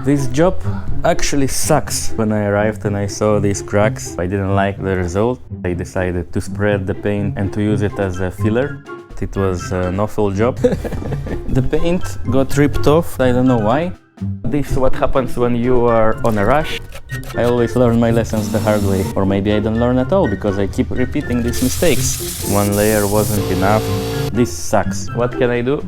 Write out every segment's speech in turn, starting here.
This job actually sucks. When I arrived and I saw these cracks, I didn't like the result. I decided to spread the paint and to use it as a filler. It was an awful job. The paint got ripped off, I don't know why. This is what happens when you are on a rush. I always learn my lessons the hard way, or maybe I don't learn at all because I keep repeating these mistakes. One layer wasn't enough. This sucks. What can I do?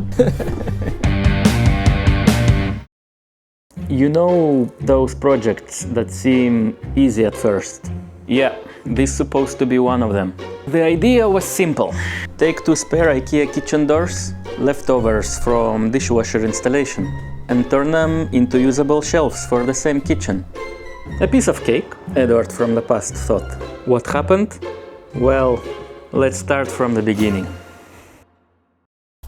You know those projects that seem easy at first? Yeah, this is supposed to be one of them. The idea was simple. Take 2 spare IKEA kitchen doors, leftovers from dishwasher installation, and turn them into usable shelves for the same kitchen. A piece of cake, Edward from the past thought. What happened? Well, let's start from the beginning.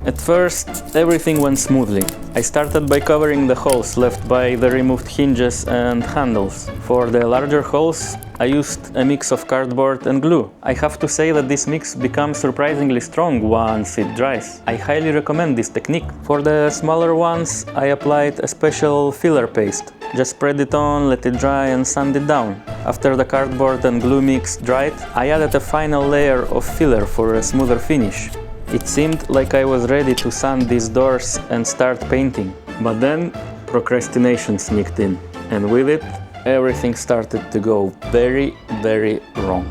At first, everything went smoothly. I started by covering the holes left by the removed hinges and handles. For the larger holes, I used a mix of cardboard and glue. I have to say that this mix becomes surprisingly strong once it dries. I highly recommend this technique. For the smaller ones, I applied a special filler paste. Just spread it on, let it dry and sand it down. After the cardboard and glue mix dried, I added a final layer of filler for a smoother finish. It seemed like I was ready to sand these doors and start painting. But then procrastination sneaked in, and with it, everything started to go very, very wrong.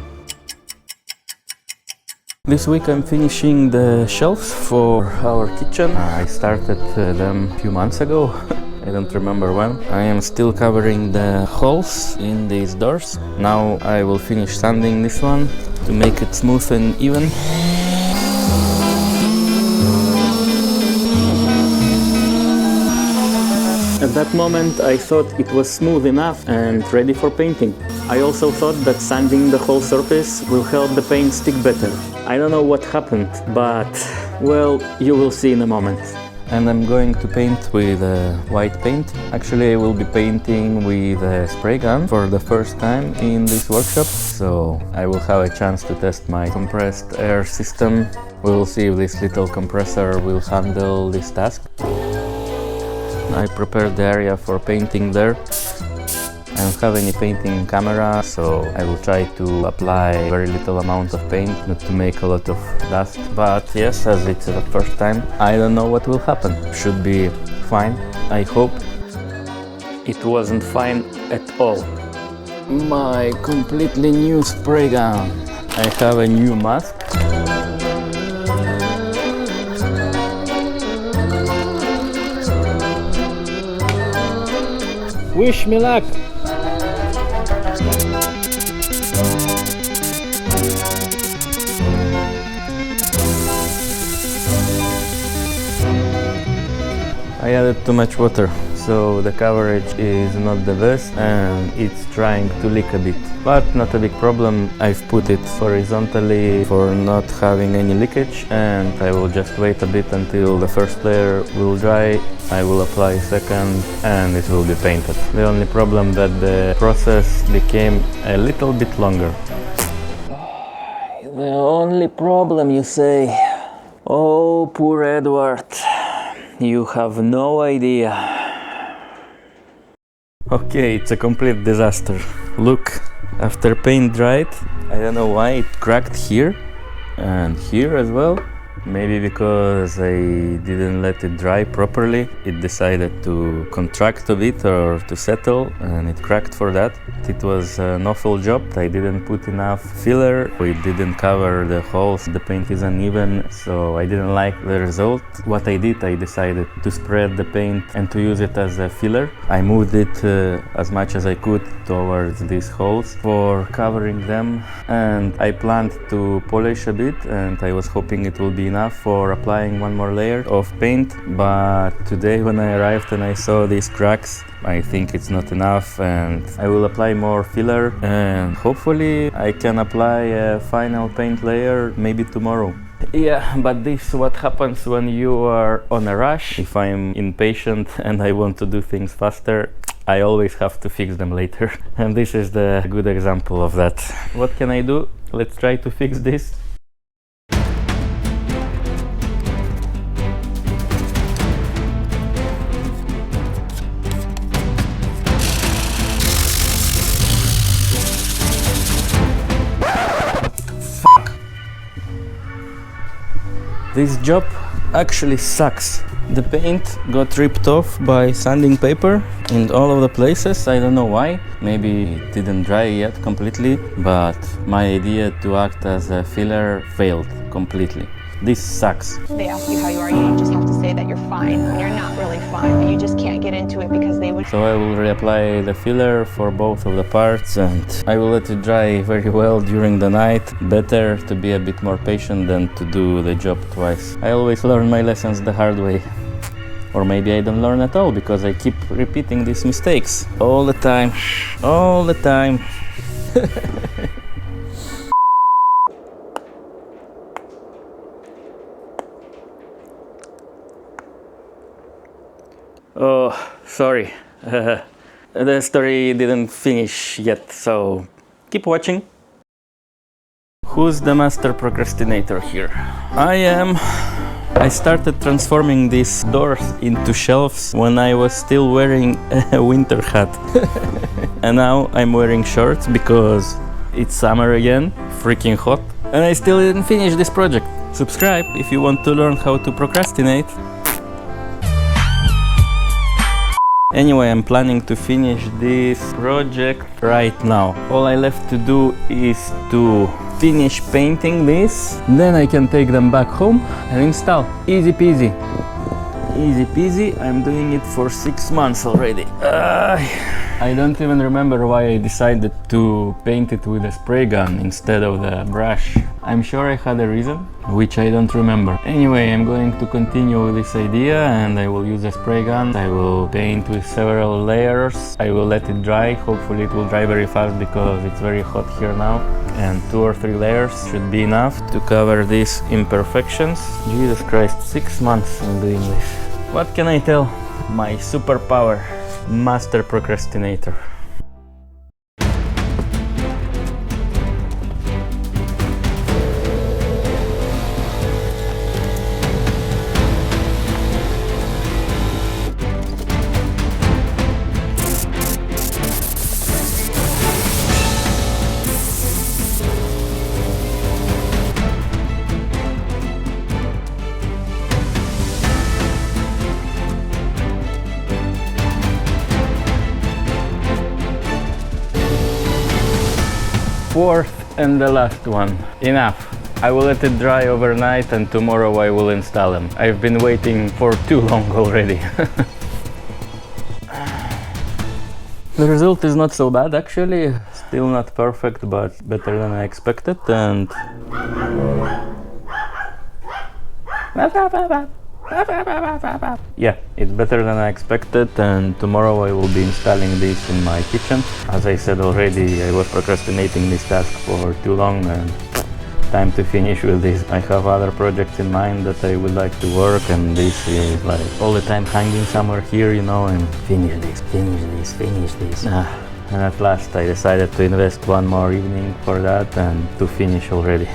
This week I'm finishing the shelves for our kitchen. I started them a few months ago. I don't remember when. I am still covering the holes in these doors. Now I will finish sanding this one to make it smooth and even. At that moment, I thought it was smooth enough and ready for painting. I also thought that sanding the whole surface will help the paint stick better. I don't know what happened, but, well, you will see in a moment. And I'm going to paint with white paint. Actually, I will be painting with a spray gun for the first time in this workshop. So I will have a chance to test my compressed air system. We will see if this little compressor will handle this task. I prepared the area for painting there. I don't have any painting camera, so I will try to apply very little amount of paint, not to make a lot of dust. But yes, as it's the first time, I don't know what will happen. Should be fine, I hope. It wasn't fine at all. My completely new spray gun. I have a new mask. Wish me luck! I added too much water, so the coverage is not the best and it's trying to leak a bit. But not a big problem. I've put it horizontally for not having any leakage, and I will just wait a bit until the first layer will dry. I will apply second and it will be painted. The only problem that the process became a little bit longer. The only problem, you say? Oh, poor Edward. You have no idea. Okay, it's a complete disaster. Look, after paint dried, I don't know why it cracked here and here as well. Maybe because I didn't let it dry properly, it decided to contract a bit or to settle, and it cracked for that. It was an awful job. I didn't put enough filler, we didn't cover the holes, the paint is uneven, so I didn't like the result. What I did, I decided to spread the paint and to use it as a filler. I moved it as much as I could towards these holes for covering them, and I planned to polish a bit, and I was hoping it will be enough for applying one more layer of paint. But today when I arrived and I saw these cracks, I think it's not enough, and I will apply more filler and hopefully I can apply a final paint layer maybe tomorrow. Yeah, but this is what happens when you are on a rush. If I'm impatient and I want to do things faster, I always have to fix them later. And this is the good example of that. What can I do? Let's try to fix this. This job actually sucks. The paint got ripped off by sanding paper in all of the places. I don't know why. Maybe it didn't dry yet completely, but my idea to act as a filler failed completely. This sucks. They ask you how you are, you just have to say that you're fine when you're not really fine, but you just can't get into it because they would. So I will reapply the filler for both of the parts, and I will let it dry very well during the night. Better to be a bit more patient than to do the job twice. I always learn my lessons the hard way. Or maybe I don't learn at all because I keep repeating these mistakes all the time. All the time. Oh, sorry. The story didn't finish yet, so keep watching. Who's the master procrastinator here? I am. I started transforming these doors into shelves when I was still wearing a winter hat. And now I'm wearing shorts because it's summer again, freaking hot. And I still didn't finish this project. Subscribe if you want to learn how to procrastinate. Anyway, I'm planning to finish this project right now. All I left to do is to finish painting this. Then I can take them back home and install. Easy peasy. Easy peasy. I'm doing it for 6 months already. I don't even remember why I decided to paint it with a spray gun instead of the brush. I'm sure I had a reason, which I don't remember. Anyway, I'm going to continue with this idea and I will use a spray gun. I will paint with several layers. I will let it dry. Hopefully it will dry very fast because it's very hot here now. And 2 or 3 layers should be enough to cover these imperfections. Jesus Christ, 6 months I'm doing this. What can I tell? My superpower. Master procrastinator. Fourth and the last one. Enough. I will let it dry overnight and tomorrow I will install them. I've been waiting for too long already. The result is not so bad actually. Still not perfect, but better than I expected. And yeah, it's better than I expected, and tomorrow I will be installing this in my kitchen. As I said already, I was procrastinating this task for too long and time to finish with this. I have other projects in mind that I would like to work, and this is like all the time hanging somewhere here, you know, and finish this, finish this, finish this. And at last I decided to invest one more evening for that and to finish already.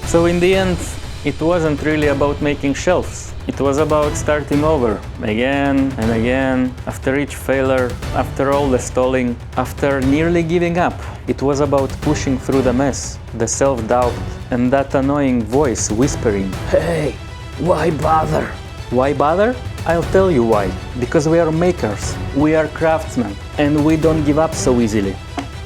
So in the end, it wasn't really about making shelves. It was about starting over again and again, after each failure, after all the stalling, after nearly giving up. It was about pushing through the mess, the self-doubt, and that annoying voice whispering, "Hey, why bother?" Why bother? I'll tell you why. Because we are makers, we are craftsmen, and we don't give up so easily.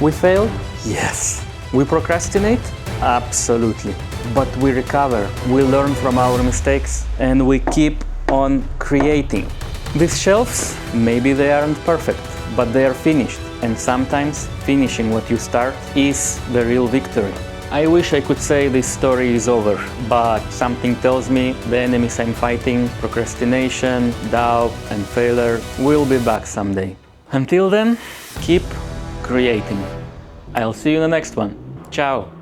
We fail? Yes. We procrastinate? Absolutely. But we recover, we learn from our mistakes, and we keep on creating. These shelves, maybe they aren't perfect, but they are finished. And sometimes finishing what you start is the real victory. I wish I could say this story is over, but something tells me the enemies I'm fighting, procrastination, doubt, and failure, will be back someday. Until then, keep creating. I'll see you in the next one. Ciao!